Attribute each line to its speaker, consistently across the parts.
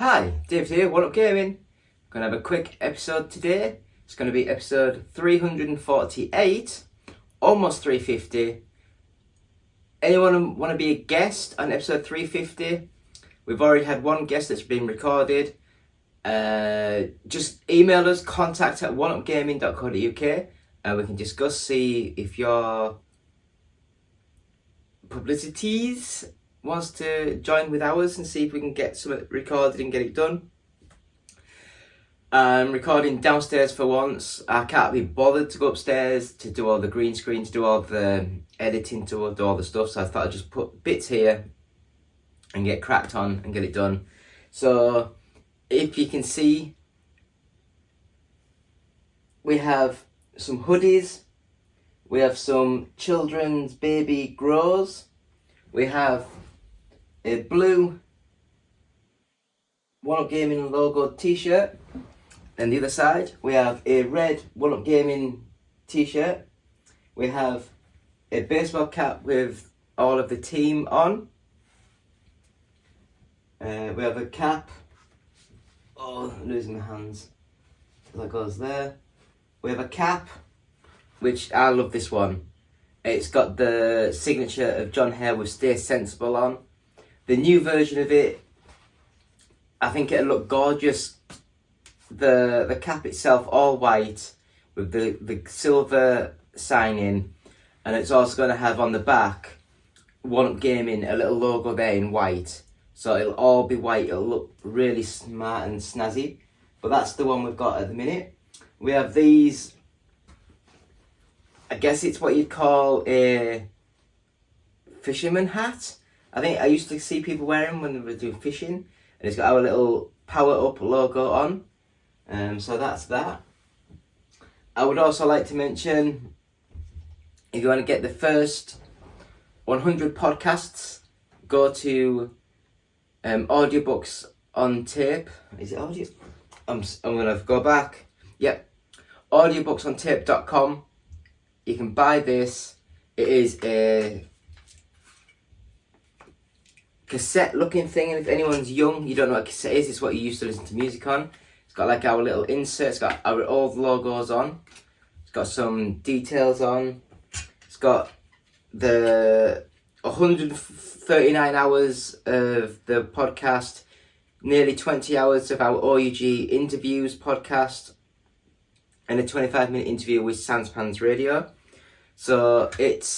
Speaker 1: Hi, Dave here, What Up Gaming. Gonna have a quick episode today. It's gonna be episode 348, almost 350. Anyone want to be a guest on episode 350? We've already had one guest that's been recorded. Just email us, contact@oneupgaming.co.uk, and we can discuss, see if your publicities wants to join with ours and see if we can get some recorded and get it done. I'm recording downstairs for once. I can't be bothered to go upstairs to do all the green screen, to do all the editing, to do all the stuff, so I thought I'd just put bits here and get cracked on and get it done. So if you can see, we have some hoodies, we have some children's baby grows, we have a blue One Up Gaming logo t-shirt, and the other side we have a red One Up Gaming t-shirt, we have a baseball cap with all of the team on, we have a cap, I'm losing my hands, that goes there, we have a cap, which I love this one. It's got the signature of John Hare with Stay Sensible on. The new version of it, I think it'll look gorgeous. The cap itself all white with the silver signing, and it's also going to have on the back One Up Gaming, a little logo there in white. So it'll all be white, it'll look really smart and snazzy. But that's the one we've got at the minute. We have these, I guess it's what you'd call a fisherman hat. I think I used to see people wearing them when they were doing fishing, and it's got our little Power Up logo on. So that's that. I would also like to mention, if you want to get the first 100 podcasts, go to Audiobooks On Tape. Is it audio? I'm going to go back. Yep. Audiobooksontape.com. You can buy this. It is a cassette looking thing, and if anyone's young, you don't know what a cassette is, it's what you used to listen to music on. It's got like our little insert, it's got our old logos on, it's got some details on, it's got the 139 hours of the podcast, nearly 20 hours of our OUG interviews podcast, and a 25-minute interview with Sanspans Radio. So it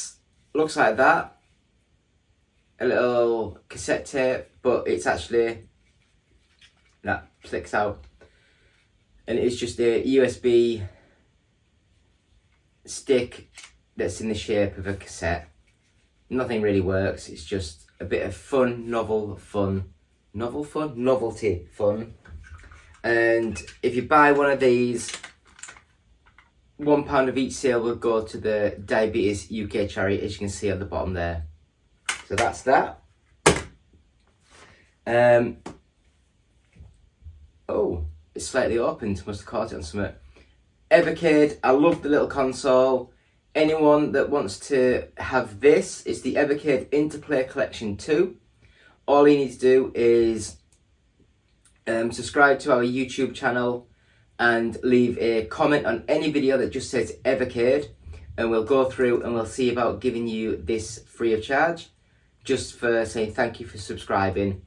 Speaker 1: looks like that. A little cassette tape, but it's actually, that flicks out. And it's just a USB stick that's in the shape of a cassette. Nothing really works, it's just a bit of fun, novelty fun. And if you buy one of these, £1 of each sale will go to the Diabetes UK charity, as you can see at the bottom there. So that's that. It's slightly opened, must have caught it on something. Evercade, I love the little console. Anyone that wants to have this, it's the Evercade Interplay Collection 2. All you need to do is subscribe to our YouTube channel and leave a comment on any video that just says Evercade, and we'll go through and we'll see about giving you this free of charge, just for saying thank you for subscribing.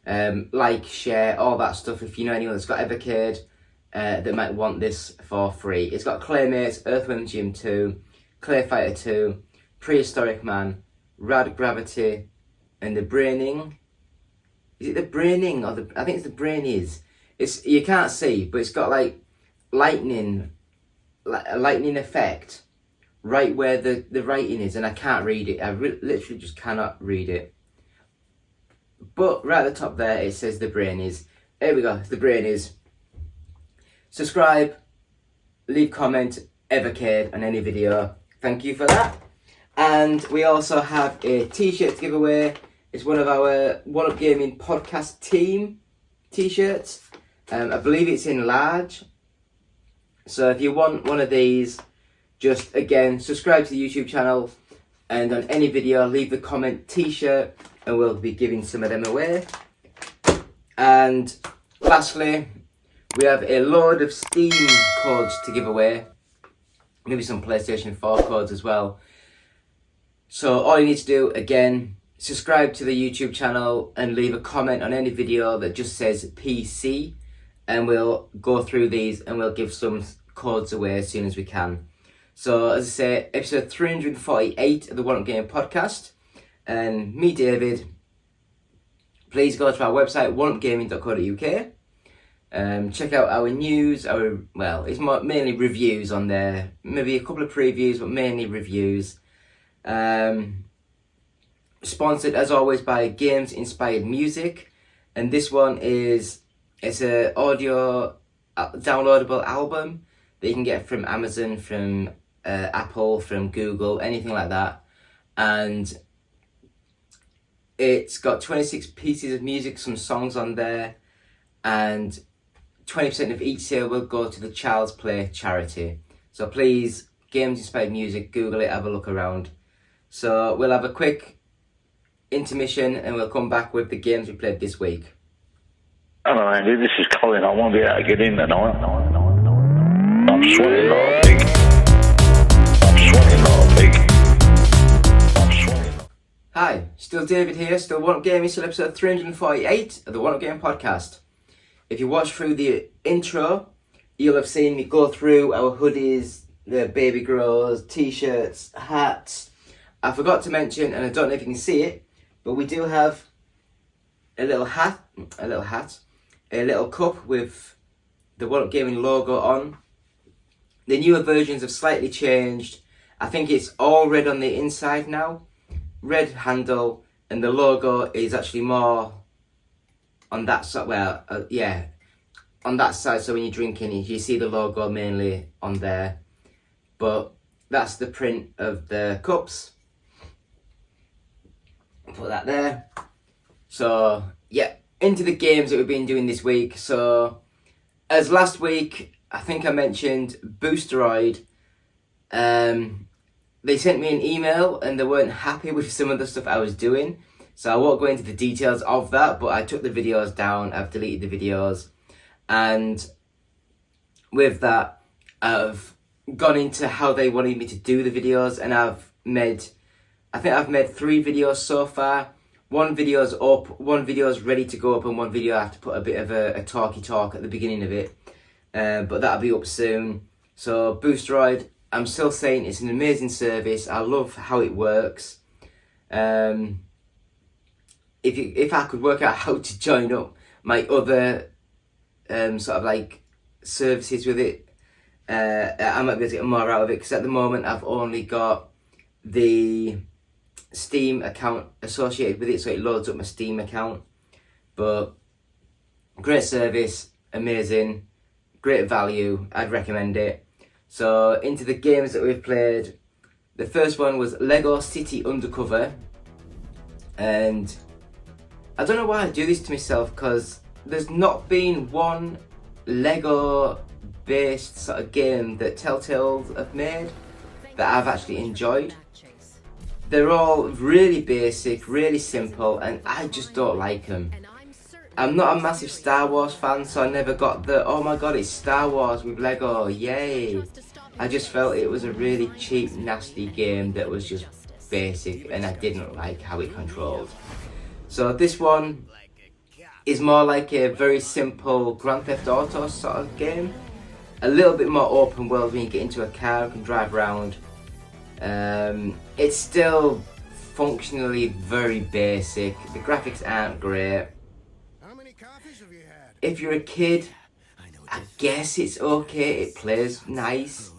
Speaker 1: Like, share, all that stuff. If you know anyone that's got Evercade that might want this for free. It's got Claymates, Earthworm Jim 2, Clay Fighter 2, Prehistoric Man, Rad Gravity, and the Braining. Is it the Braining or I think it's the Brainies. It's, you can't see, but it's got like lightning, a lightning effect right where the writing is, and I can't read it. I literally just cannot read it. But right at the top there, it says the Brainies. Here we go, the Brainies. Subscribe, leave comment, Evercade on any video. Thank you for that. And we also have a t-shirt to give away. It's one of our One Up Gaming podcast team t-shirts. I believe it's in large. So if you want one of these, just again subscribe to the YouTube channel, and on any video leave the comment t-shirt, and we'll be giving some of them away. And Lastly, we have a load of Steam codes to give away. Maybe some PlayStation 4 codes as well. So all you need to do, again, subscribe to the YouTube channel and leave a comment on any video that just says PC, and we'll go through these and we'll give some codes away as soon as we can. So as I say, episode 348 of the One Up Game podcast, and me, David. Please go to our website, oneupgaming.co.uk. Check out our news, it's mainly reviews on there. Maybe a couple of previews, but mainly reviews. Sponsored as always by Games Inspired Music. And this one it's a audio downloadable album that you can get from Amazon, from Apple, from Google, anything like that. And it's got 26 pieces of music, some songs on there, and 20% of each sale will go to the Child's Play charity. So please, Games Inspired Music, Google it, have a look around. So we'll have a quick intermission and we'll come back with the games we played this week.
Speaker 2: Hello Andy, this is Colin. I won't be able to get in tonight. I'm sweating like a pig.
Speaker 1: Hi, still David here, still One Up Gaming, still episode 348 of the One Up Game podcast. If you watch through the intro, you'll have seen me go through our hoodies, the baby grows, t-shirts, hats. I forgot to mention, and I don't know if you can see it, but we do have a little cup with the One Up Gaming logo on. The newer versions have slightly changed. I think it's all red on the inside now. Red handle, and the logo is actually more on that side. On that side. So when you're drinking, you see the logo mainly on there. But that's the print of the cups. Put that there. So yeah, into the games that we've been doing this week. So as last week, I think I mentioned Boosteroid. They sent me an email and they weren't happy with some of the stuff I was doing. So I won't go into the details of that, but I took the videos down, I've deleted the videos. And with that, I've gone into how they wanted me to do the videos, and I've made 3 videos so far. One video's up, one video's ready to go up, and one video I have to put a bit of a talky talk at the beginning of it. But that'll be up soon. So Boosteroid, I'm still saying it's an amazing service. I love how it works. If I could work out how to join up my other sort of like services with it, I might be able to get more out of it, because at the moment I've only got the Steam account associated with it, so it loads up my Steam account. But great service, amazing, great value, I'd recommend it. So into the games that we've played. The first one was Lego City Undercover, and I don't know why I do this to myself, because there's not been one Lego based sort of game that Telltale have made that I've actually enjoyed. They're all really basic, really simple, and I just don't like them. I'm not a massive Star Wars fan, so I never got the, oh my god, it's Star Wars with Lego, yay. I just felt it was a really cheap, nasty game that was just basic, and I didn't like how it controlled. So this one is more like a very simple Grand Theft Auto sort of game. A little bit more open world when you get into a car and can drive around. It's still functionally very basic. The graphics aren't great. If you're a kid, I guess it's okay. It plays nice.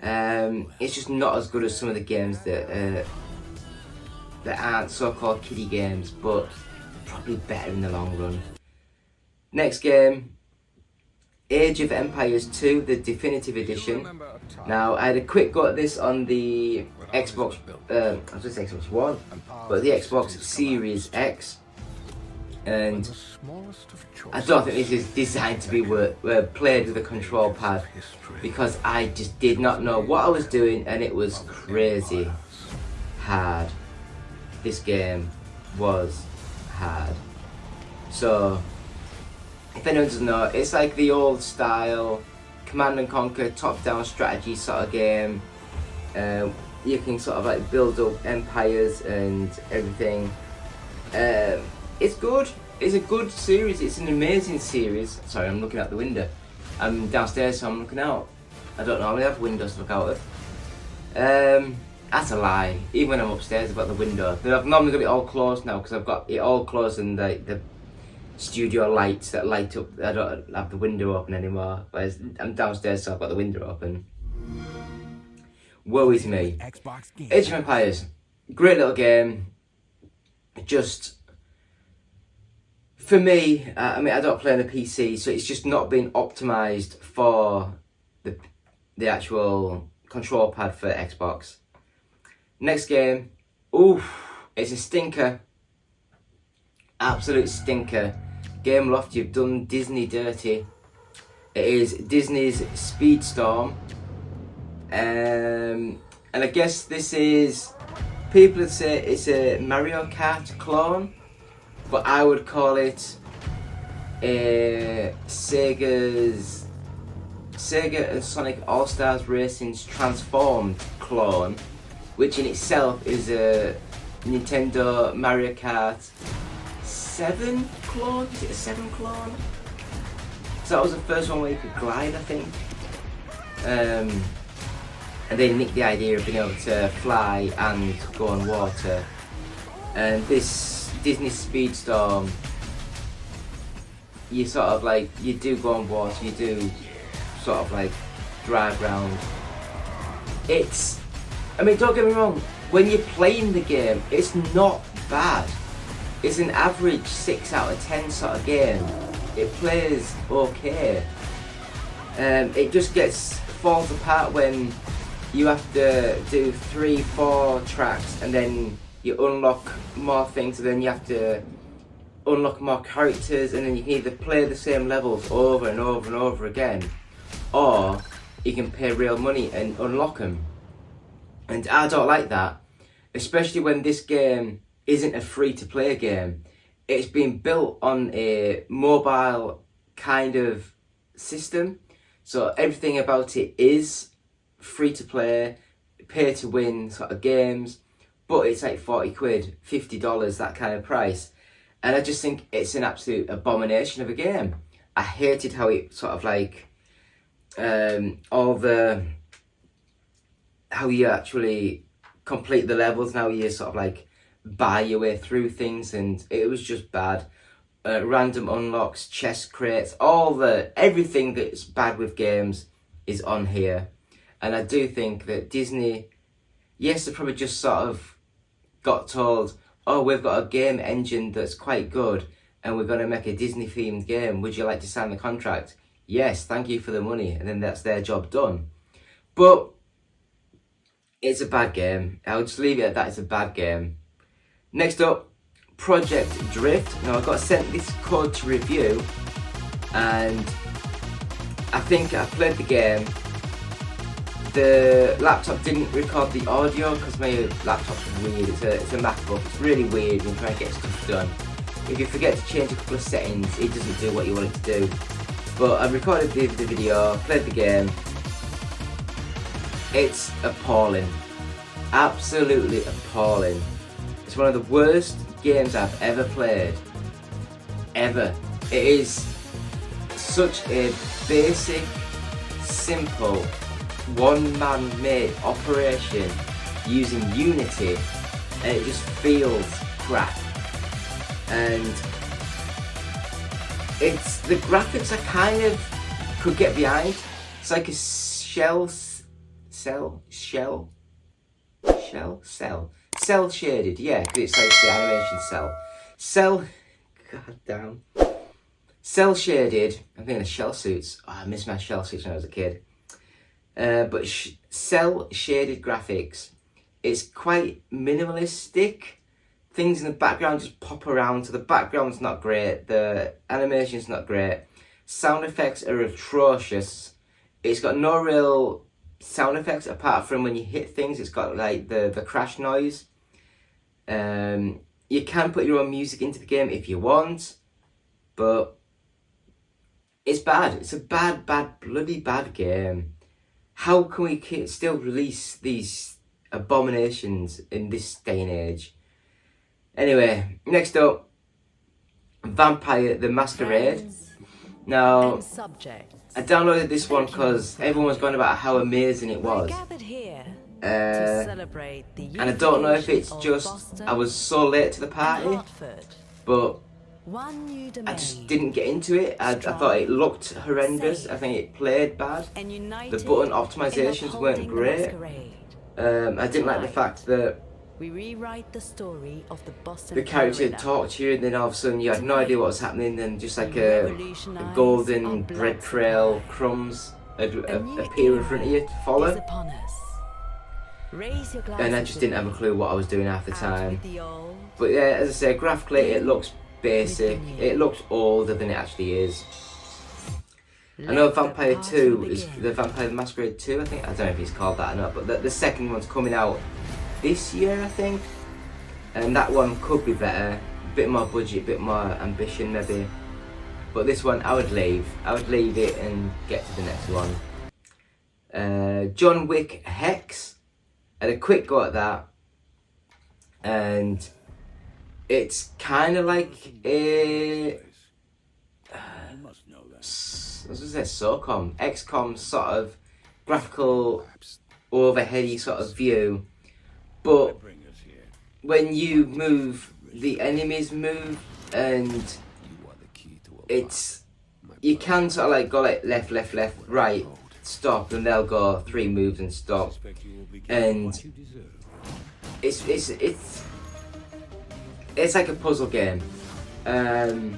Speaker 1: It's just not as good as some of the games that aren't so-called kiddie games, but probably better in the long run. Next game, Age of Empires 2, the Definitive Edition. Now, I had a quick go at this on the Xbox, I was going to say Xbox One, but the Xbox Series X. And I don't think this is designed to be played with a control pad, because I just did not know what I was doing, and it was crazy hard. This game was hard. So if anyone doesn't know, it's like the old style Command and Conquer top-down strategy sort of game. You can sort of like build up empires and everything. It's good. It's a good series. It's an amazing series. Sorry, I'm looking out the window. I'm downstairs, so I'm looking out. I don't normally have windows to look out of. That's a lie. Even when I'm upstairs, I've got the window. I've normally got it all closed now because I've got it all closed and the studio lights that light up. I don't have the window open anymore. Whereas I'm downstairs, so I've got the window open. Woe is me. Age of Empires, great little game. Just for me, I mean, I don't play on the PC, so it's just not been optimized for the actual control pad for Xbox. Next game, oof, it's a stinker. Absolute stinker. Gameloft, you've done Disney dirty. It is Disney's Speedstorm. And I guess this is, people would say it's a Mario Kart clone, but I would call it a Sega and Sonic All-Stars Racing's transformed clone, which in itself is a Nintendo Mario Kart 7 clone? Is it a 7 clone? So that was the first one where you could glide, I think. And they nicked the idea of being able to fly and go on water. And this Disney Speedstorm, you sort of like, you do go on water, you do sort of like drive around. It's, I mean, don't get me wrong, when you're playing the game, it's not bad. It's an average 6 out of 10 sort of game. It plays okay. It just falls apart when you have to do 3-4 tracks and then you unlock more things and then you have to unlock more characters and then you can either play the same levels over and over and over again, or you can pay real money and unlock them. And I don't like that, especially when this game isn't a free-to-play game. It's been built on a mobile kind of system, so everything about it is free-to-play, pay-to-win sort of games, but it's like 40 quid, $50, that kind of price. And I just think it's an absolute abomination of a game. I hated how it sort of like, how you actually complete the levels, now you sort of like buy your way through things, and it was just bad. Random unlocks, chest crates, everything that's bad with games is on here. And I do think that Disney, yes, they probably just sort of got told, oh, we've got a game engine that's quite good and we're going to make a Disney themed game. Would you like to sign the contract? Yes, thank you for the money. And then that's their job done. But it's a bad game. I'll just leave it at that. It's a bad game. Next up, Project Drift. Now, I got sent this code to review and I think I played the game. The laptop didn't record the audio because my laptop's weird. It's a MacBook. It's really weird when trying to get stuff done. If you forget to change a couple of settings, it doesn't do what you want it to do. But I recorded the video, played the game. It's appalling. Absolutely appalling. It's one of the worst games I've ever played. Ever. It is such a basic, simple, one-man made operation using Unity, and it just feels crap. And the graphics I kind of could get behind. It's like a cell shaded, yeah, because it's like the animation cell shaded. I'm thinking of shell suits. Oh, I miss my shell suits when I was a kid. But cell shaded graphics. It's quite minimalistic. Things in the background just pop around, so the background's not great, the animation's not great, sound effects are atrocious. It's got no real sound effects apart from when you hit things. It's got like the crash noise. You can put your own music into the game if you want, but It's bad. It's a bad, bloody bad game. How can we still release these abominations in this day and age? Anyway, next up, Vampire the Masquerade. Now, I downloaded this one because everyone was going about how amazing it was. And I don't know if it's just I was so late to the party, but I just didn't get into it. I thought it looked horrendous. I think it played bad. The button optimizations weren't great. I didn't like the fact that the character would talk to you and then all of a sudden you had no idea what was happening, and just like a golden bread trail crumbs appear in front of you to follow. And I just didn't have a clue what I was doing half the time. But yeah, as I say, graphically it looks basic. It looks older than it actually is. I know Vampire 2 is the Vampire the Masquerade 2, I think. I don't know if it's called that or not, but the second one's coming out this year, I think. And that one could be better. A bit more budget, a bit more ambition maybe. But this one I would leave. I would leave it and get to the next one. John Wick Hex. I had a quick go at that. And it's kind of like a XCOM sort of graphical overheady sort of view, but when you move, the enemies move, and you can sort of like go like left, right, stop, and they'll go 3 moves and stop, and it's like a puzzle game, and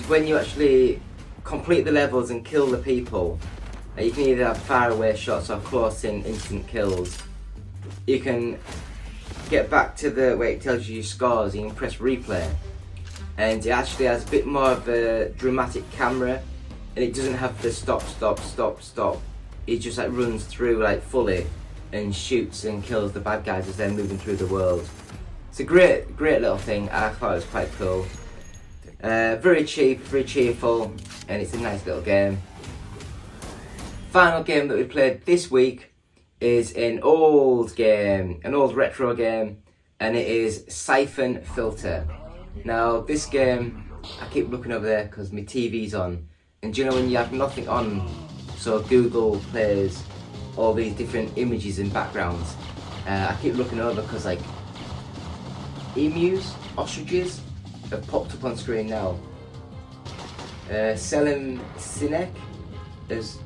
Speaker 1: when you actually complete the levels and kill the people, you can either have far away shots or close in instant kills. You can get back to where it tells you your scores. You can press replay, and it actually has a bit more of a dramatic camera, and it doesn't have the stop. It just like runs through like fully and shoots and kills the bad guys as they're moving through the world. It's a great little thing. I thought it was quite cool. Very cheap, very cheerful, and it's a nice little game. Final game that we played this week is an old retro game, and it is Siphon Filter. Now this game, I keep looking over there because my TV's on, and do you know when you have nothing on, so Google plays all these different images and backgrounds, I keep looking over because like emus, ostriches have popped up on screen now. Selim Sinek has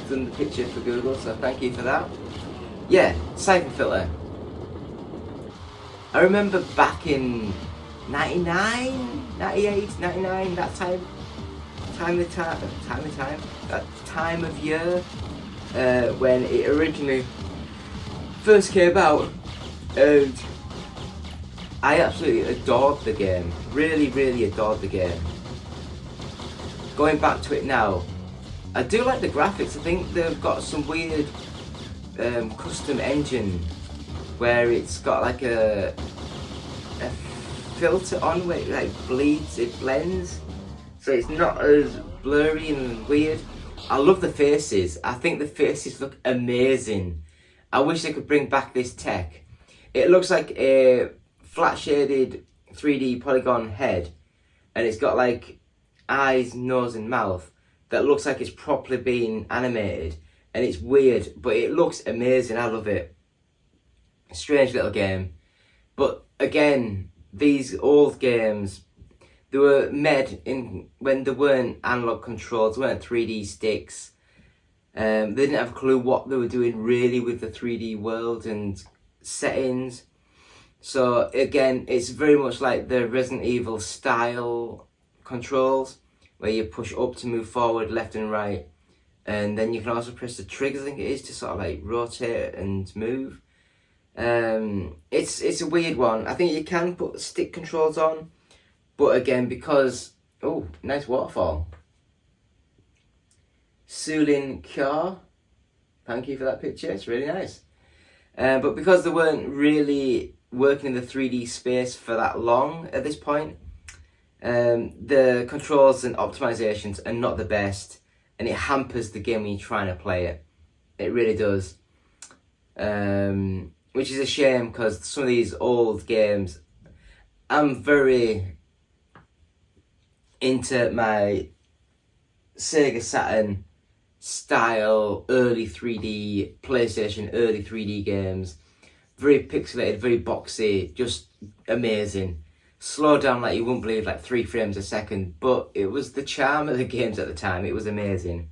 Speaker 1: done the picture for Google, so thank you for that. Yeah, Siphon Filter. I remember back in 99, 98, 99, that time of year, when it originally first came out, and I absolutely adored the game. Really adored the game. Going back to it now, I do like the graphics. I think they've got some weird custom engine where it's got like a filter on where it like blends, so it's not as blurry and weird. I love the faces. I think the faces look amazing. I wish they could bring back this tech. It looks like a flat shaded 3D polygon head, and it's got like eyes, nose and mouth that looks like it's properly being animated, and it's weird, but it looks amazing. I love it. Strange little game, but again, these old games, they were made in when there weren't analog controls, there weren't 3D sticks. They didn't have a clue what they were doing really with the 3D world and settings. So again, it's very much like the Resident Evil style controls, where you push up to move forward, left and right, and then you can also press the triggers, I think it is, to sort of like rotate and move. It's a weird one. I think you can put stick controls on, but again, because nice waterfall. Sulin Kjar, thank you for that picture. It's really nice. But because they weren't really working in the 3D space for that long at this point, the controls and optimizations are not the best, and it hampers the game when you're trying to play it. It really does. Which is a shame, because some of these old games, I'm very into my Sega Saturn style early 3D, PlayStation early 3D games. Very pixelated, very boxy, just amazing. Slow down like you wouldn't believe, like 3 frames a second, but it was the charm of the games at the time. It was amazing.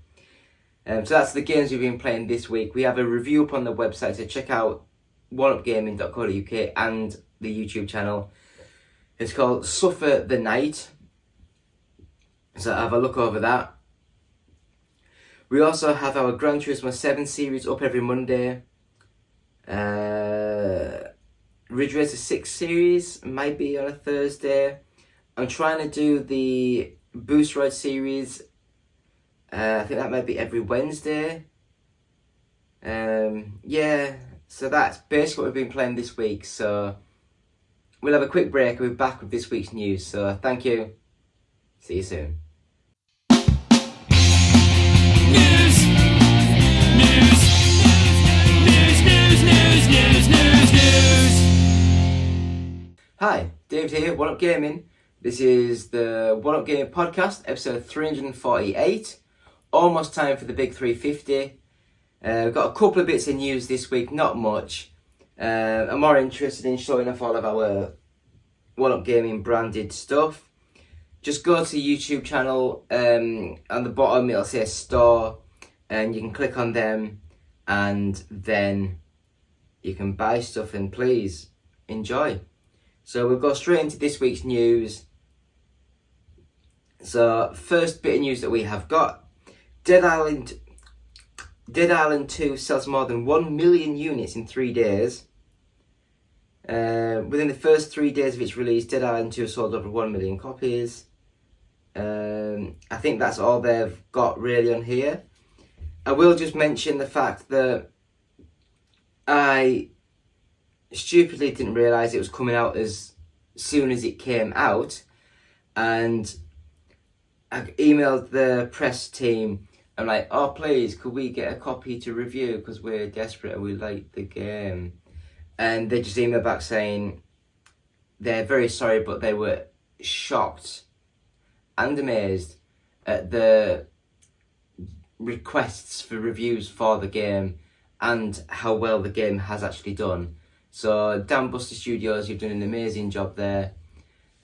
Speaker 1: So that's the games we've been playing this week. We have a review up on the website, so check out oneupgaming.co.uk and the YouTube channel. It's called Suffer the Night, so have a look over that. We also have our Gran Turismo 7 series up every Monday. Ridge Racer 6 series might be on a Thursday. I'm trying to do the Boost Ride series. I think that might be every Wednesday. Yeah, so that's basically what we've been playing this week. So we'll have a quick break. We'll be back with this week's news. So thank you. See you soon. Hi, David here, One Up Gaming. This is the One Up Gaming podcast, episode 348. Almost time for the big 350. We've got a couple of bits of news this week, not much. I'm more interested in showing off all of our One Up Gaming branded stuff. Just go to the YouTube channel, on the bottom it'll say store, and you can click on them, and then you can buy stuff, and please enjoy. So we'll go straight into this week's news. So first bit of news that we have got, Dead Island 2 sells more than 1 million units in 3 days. Within the first 3 days of its release, Dead Island 2 sold over 1 million copies. I think that's all they've got really on here. I will just mention the fact that I stupidly didn't realise it was coming out as soon as it came out, and I emailed the press team. I'm like, oh please, could we get a copy to review, because we're desperate and we like the game. And they just emailed back saying they're very sorry, but they were shocked and amazed at the requests for reviews for the game and how well the game has actually done. So Dan Buster Studios, you've done an amazing job there.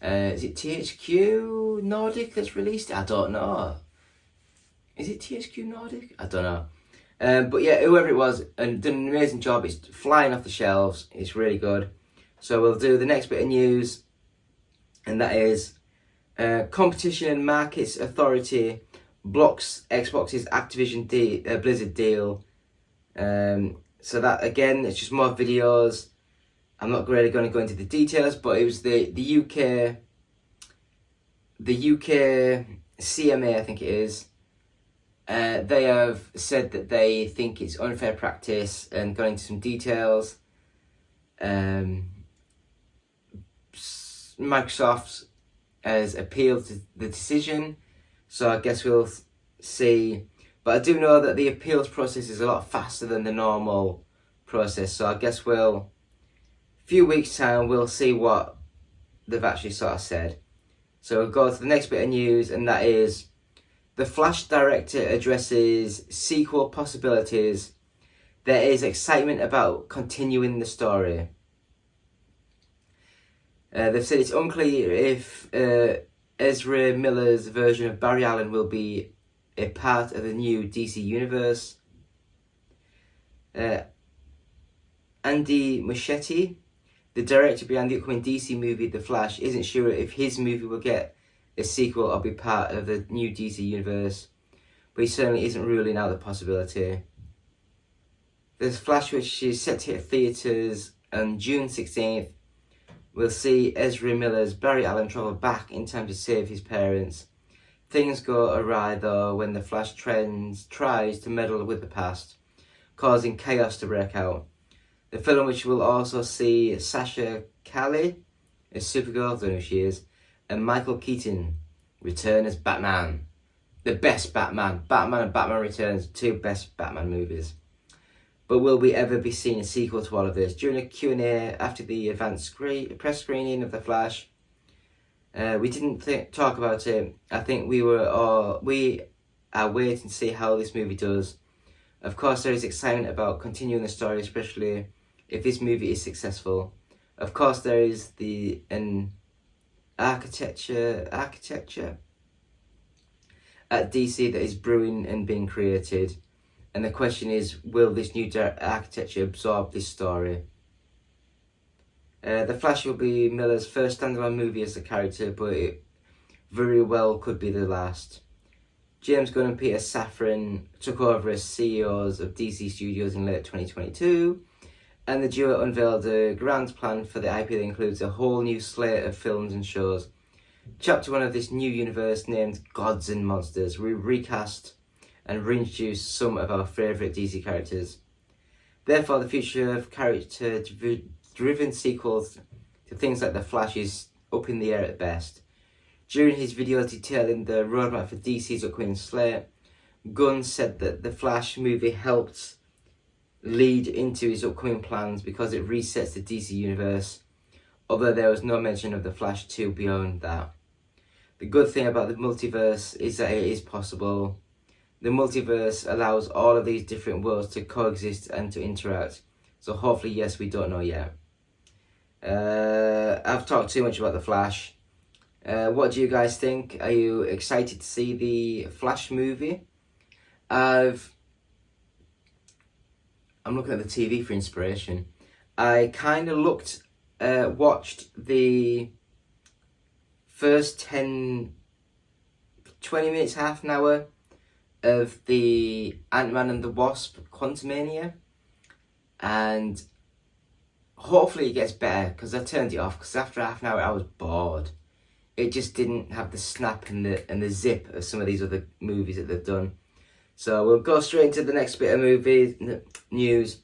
Speaker 1: Is it THQ Nordic that's released it? I don't know. Is it THQ Nordic? I don't know. But yeah, whoever it was, and done an amazing job. It's flying off the shelves. It's really good. So we'll do the next bit of news, and that is Competition and Markets Authority blocks Xbox's Activision Blizzard deal. So that, again, it's just more videos. I'm not really going to go into the details, but it was the UK CMA, I think it is. They have said that they think it's unfair practice and gone into some details. Microsoft has appealed to the decision, so I guess we'll see. But I do know that the appeals process is a lot faster than the normal process, so I guess few weeks' time, we'll see what they've actually sort of said. So we'll go to the next bit of news, and that is the Flash director addresses sequel possibilities. There is excitement about continuing the story. They've said it's unclear if Ezra Miller's version of Barry Allen will be a part of the new DC universe. Andy Muschietti, the director behind the upcoming DC movie The Flash, isn't sure if his movie will get a sequel or be part of the new DC universe, but he certainly isn't ruling out the possibility. The Flash, which is set to hit theatres on June 16th, will see Ezra Miller's Barry Allen travel back in time to save his parents. Things go awry though when the Flash tries to meddle with the past, causing chaos to break out. The film, which will also see Sasha Calle as Supergirl, I don't know who she is, and Michael Keaton return as Batman. The best Batman. Batman and Batman Returns, two best Batman movies. But will we ever be seeing a sequel to all of this? During a Q&A after the advanced press screening of The Flash, we didn't talk about it. I think we are waiting to see how this movie does. Of course, there is excitement about continuing the story, especially if this movie is successful. Of course, there is an architecture at DC that is brewing and being created. And the question is, will this new architecture absorb this story? The Flash will be Miller's first standalone movie as a character, but it very well could be the last. James Gunn and Peter Safran took over as CEOs of DC Studios in late 2022, and the duo unveiled a grand plan for the IP that includes a whole new slate of films and shows. Chapter 1 of this new universe, named Gods and Monsters, we recast and reintroduce some of our favourite DC characters. Therefore, the future of character-driven sequels to things like The Flash is up in the air at best. During his video detailing the roadmap for DC's upcoming slate, Gunn said that The Flash movie helped lead into his upcoming plans because it resets the DC universe, although there was no mention of The Flash 2 beyond that. The good thing about the multiverse is that it is possible. The multiverse allows all of these different worlds to coexist and to interact. So hopefully, yes, we don't know yet. I've talked too much about The Flash. What do you guys think? Are you excited to see the Flash movie? I'm looking at the TV for inspiration. I kind of watched the first 20 minutes, half an hour of the Ant-Man and the Wasp Quantumania, and hopefully it gets better, because I turned it off because after half an hour I was bored. It just didn't have the snap and the zip of some of these other movies that they've done. So we'll go straight into the next bit of movie news.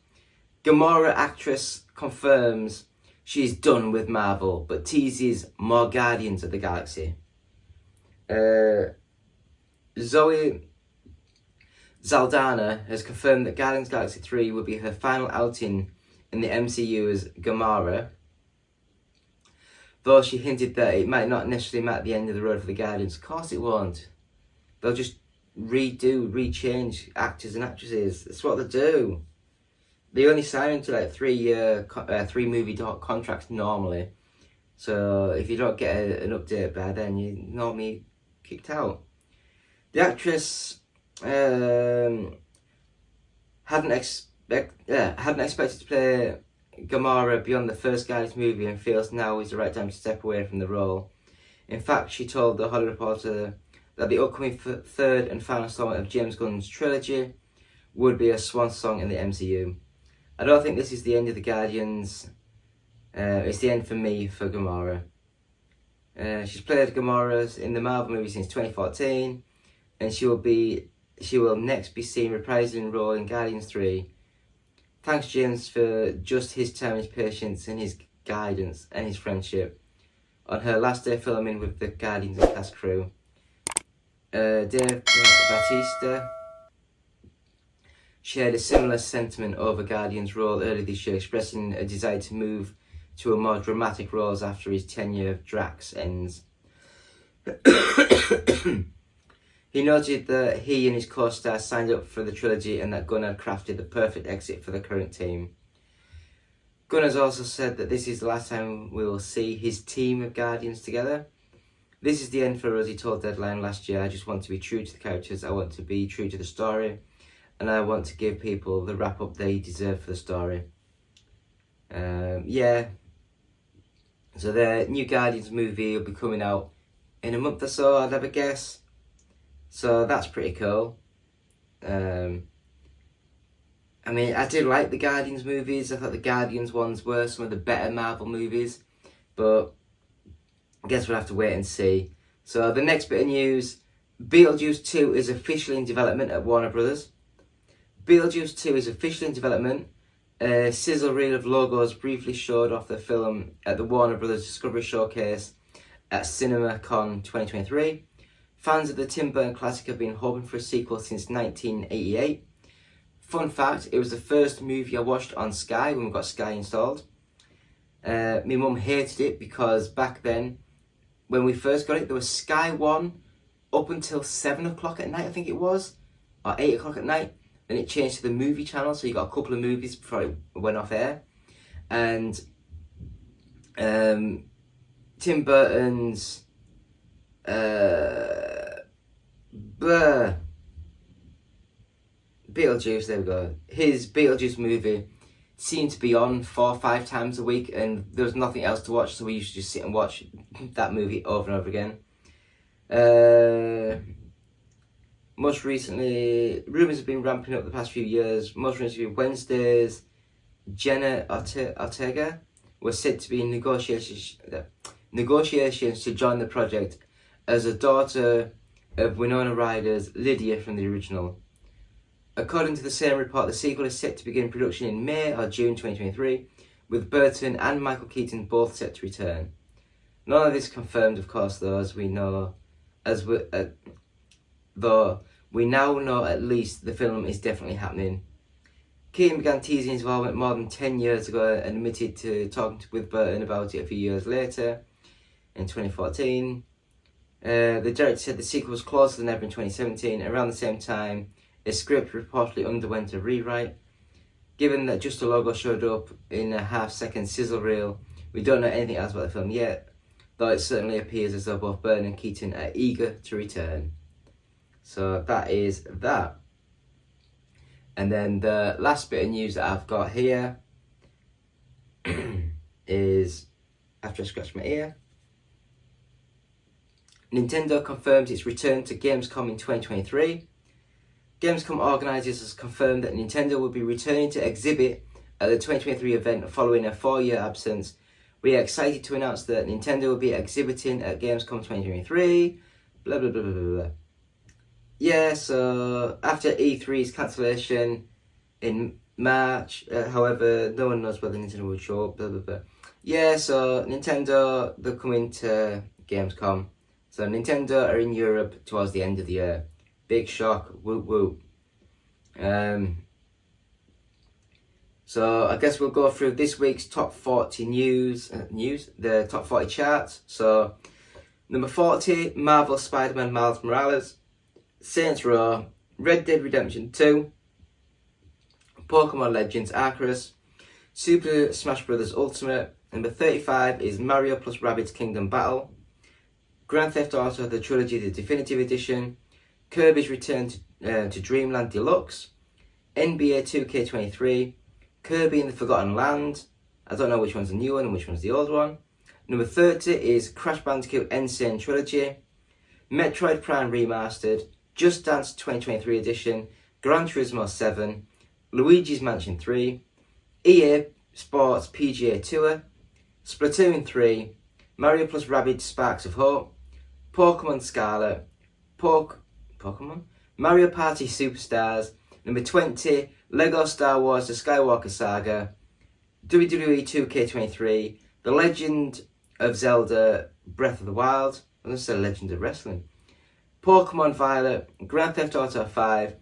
Speaker 1: Gamora actress confirms she's done with Marvel, but teases more Guardians of the Galaxy. Zoe Saldana has confirmed that Guardians of the Galaxy 3 will be her final outing in the MCU as Gamora, though she hinted that it might not necessarily mark the end of the road for the Guardians. Of course it won't. They'll just rechange actors and actresses. That's what they do. They only sign into like 3 movie contracts normally. So if you don't get an update by then, you're normally kicked out. The actress hadn't expected to play Gamora beyond the first Guardians movie and feels now is the right time to step away from the role. In fact, she told The Hollywood Reporter that the upcoming third and final installment of James Gunn's trilogy would be a swan song in the MCU. I don't think this is the end of the Guardians. It's the end for me for Gamora. She's played Gamora in the Marvel movie since 2014, and she will next be seen reprising her role in Guardians 3. Thanks James for just his time, his patience and his guidance and his friendship on her last day filming with the Guardians and cast crew. Dave Bautista shared a similar sentiment over Guardian's role earlier this year, expressing a desire to move to a more dramatic roles after his tenure of Drax ends. He noted that he and his co-star signed up for the trilogy and that Gunn had crafted the perfect exit for the current team. Gunn has also said that this is the last time we will see his team of Guardians together. This is the end for us, he told Deadline last year. I just want to be true to the characters, I want to be true to the story, and I want to give people the wrap-up they deserve for the story. Yeah. So the new Guardians movie will be coming out in a month or so, I'd have a guess. So that's pretty cool. I mean, I did like the Guardians movies. I thought the Guardians ones were some of the better Marvel movies. But I guess we'll have to wait and see. So the next bit of news, Beetlejuice 2 is officially in development at Warner Brothers. Beetlejuice 2 is officially in development. A sizzle reel of logos briefly showed off the film at the Warner Brothers Discovery Showcase at CinemaCon 2023. Fans of the Tim Burton classic have been hoping for a sequel since 1988. Fun fact, it was the first movie I watched on Sky when we got Sky installed. My mum hated it because back then, when we first got it, there was Sky 1 up until 7 o'clock at night, I think it was, or 8 o'clock at night. Then it changed to the movie channel, so you got a couple of movies before it went off air. And Tim Burton's Beetlejuice, there we go. His Beetlejuice movie seemed to be on 4 or 5 times a week, and there was nothing else to watch, so we used to just sit and watch that movie over and over again. Most recently, rumours have been ramping up the past few years. Most recently, Wednesday's Jenna Ortega was said to be in negotiations to join the project as a daughter of Winona Ryder's Lydia from the original. According to the same report, the sequel is set to begin production in May or June 2023, with Burton and Michael Keaton both set to return. None of this confirmed, of course, though, though we now know at least the film is definitely happening. Keaton began teasing his involvement more than 10 years ago and admitted to talking with Burton about it a few years later, in 2014. The director said the sequel was closer than ever in 2017. Around the same time, a script reportedly underwent a rewrite. Given that just a logo showed up in a half-second sizzle reel, we don't know anything else about the film yet, though it certainly appears as though both Burton and Keaton are eager to return. So that is that. And then the last bit of news that I've got here is, after I scratch my ear, Nintendo confirmed its return to Gamescom in 2023. Gamescom organisers has confirmed that Nintendo will be returning to exhibit at the 2023 event following a 4-year absence. We are excited to announce that Nintendo will be exhibiting at Gamescom 2023. Blah blah blah blah blah. Yeah, so after E3's cancellation in March, however, no one knows whether Nintendo will show up. Blah blah blah. Yeah, so Nintendo, they're coming to Gamescom. So Nintendo are in Europe towards the end of the year. Big shock, whoop whoop. So I guess we'll go through this week's top 40 the top 40 charts. So number 40, Marvel Spider-Man Miles Morales, Saints Row, Red Dead Redemption 2, Pokemon Legends Arceus, Super Smash Bros. Ultimate. Number 35 is Mario plus Rabbids Kingdom Battle, Grand Theft Auto The Trilogy The Definitive Edition, Kirby's Return to Dreamland Deluxe, NBA 2K23, Kirby in the Forgotten Land. I don't know which one's the new one and which one's the old one. Number 30 is Crash Bandicoot N. Sane Trilogy, Metroid Prime Remastered, Just Dance 2023 Edition, Gran Turismo 7, Luigi's Mansion 3, EA Sports PGA Tour, Splatoon 3, Mario plus Rabbids Sparks of Hope, Pokemon Scarlet, Pokemon? Mario Party Superstars. Number 20, Lego Star Wars The Skywalker Saga, WWE 2K23, The Legend of Zelda Breath of the Wild, I was going to say Legend of Wrestling, Pokemon Violet, Grand Theft Auto 5,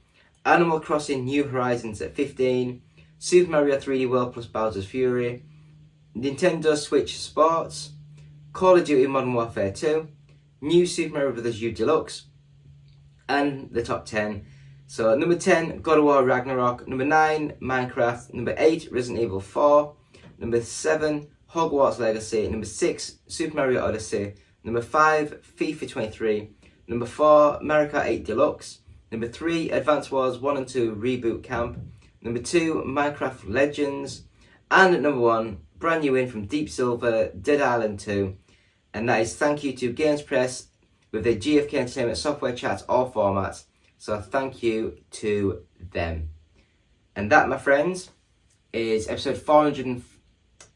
Speaker 1: Animal Crossing New Horizons at 15, Super Mario 3D World plus Bowser's Fury, Nintendo Switch Sports, Call of Duty Modern Warfare 2, New Super Mario Bros. U Deluxe, and the top 10. So number 10, God of War Ragnarok. Number 9, Minecraft. Number 8, Resident Evil 4. Number 7, Hogwarts Legacy. Number 6, Super Mario Odyssey. Number 5, FIFA 23. Number 4, Mario Kart 8 Deluxe. Number 3, Advance Wars 1 and 2 Reboot Camp. Number 2, Minecraft Legends. And at number 1, brand new in from Deep Silver, Dead Island 2. And that is thank you to Games Press with their GFK Entertainment software charts, all formats. So thank you to them. And that, my friends, is episode 400.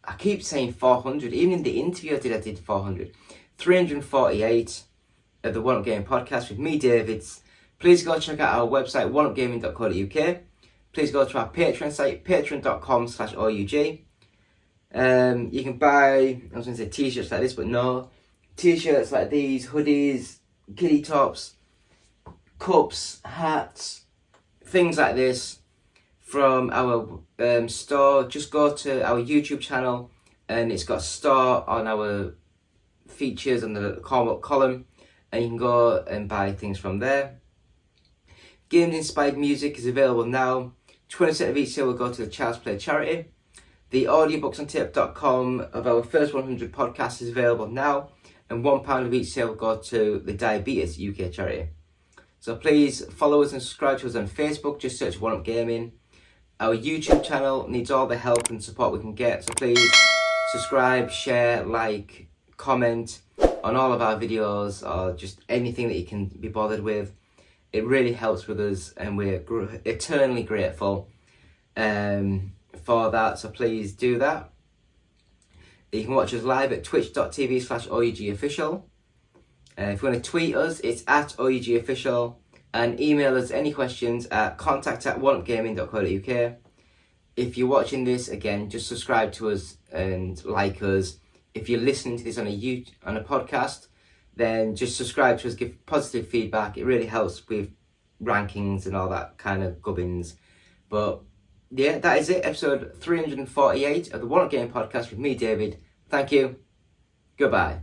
Speaker 1: I keep saying 400. Even in the interview I did 400. 348 of the One Up Gaming podcast with me, Davids. Please go check out our website, oneupgaming.co.uk. Please go to our Patreon site, patreon.com/OUG. You can buy, I was going to say t-shirts like this, but no. t-shirts like these, hoodies, kiddie tops, cups, hats, things like this from our store. Just go to our YouTube channel and it's got a store on our features on the column, and you can go and buy things from there. Games inspired music is available now. 20% of each sale will go to the Child's Play charity. The Audiobooksontape.com of our first 100 podcasts is available now, and £1 of each sale will go to the Diabetes UK charity. So please follow us and subscribe to us on Facebook. Just search One Up Gaming. Our YouTube channel needs all the help and support we can get. So please subscribe, share, like, comment on all of our videos, or just anything that you can be bothered with. It really helps with us, and we're eternally grateful for that. So please do that. You can watch us live at twitch.tv/OUGofficial. If you want to tweet us, it's at OUGofficial, and email us any questions at contact@oneupgaming.co.uk. If you're watching this, again, just subscribe to us and like us. If you're listening to this on a podcast, then just subscribe to us, give positive feedback. It really helps with rankings and all that kind of gubbins. But yeah, that is it. Episode 348 of the One Up Game podcast with me, David. Thank you. Goodbye.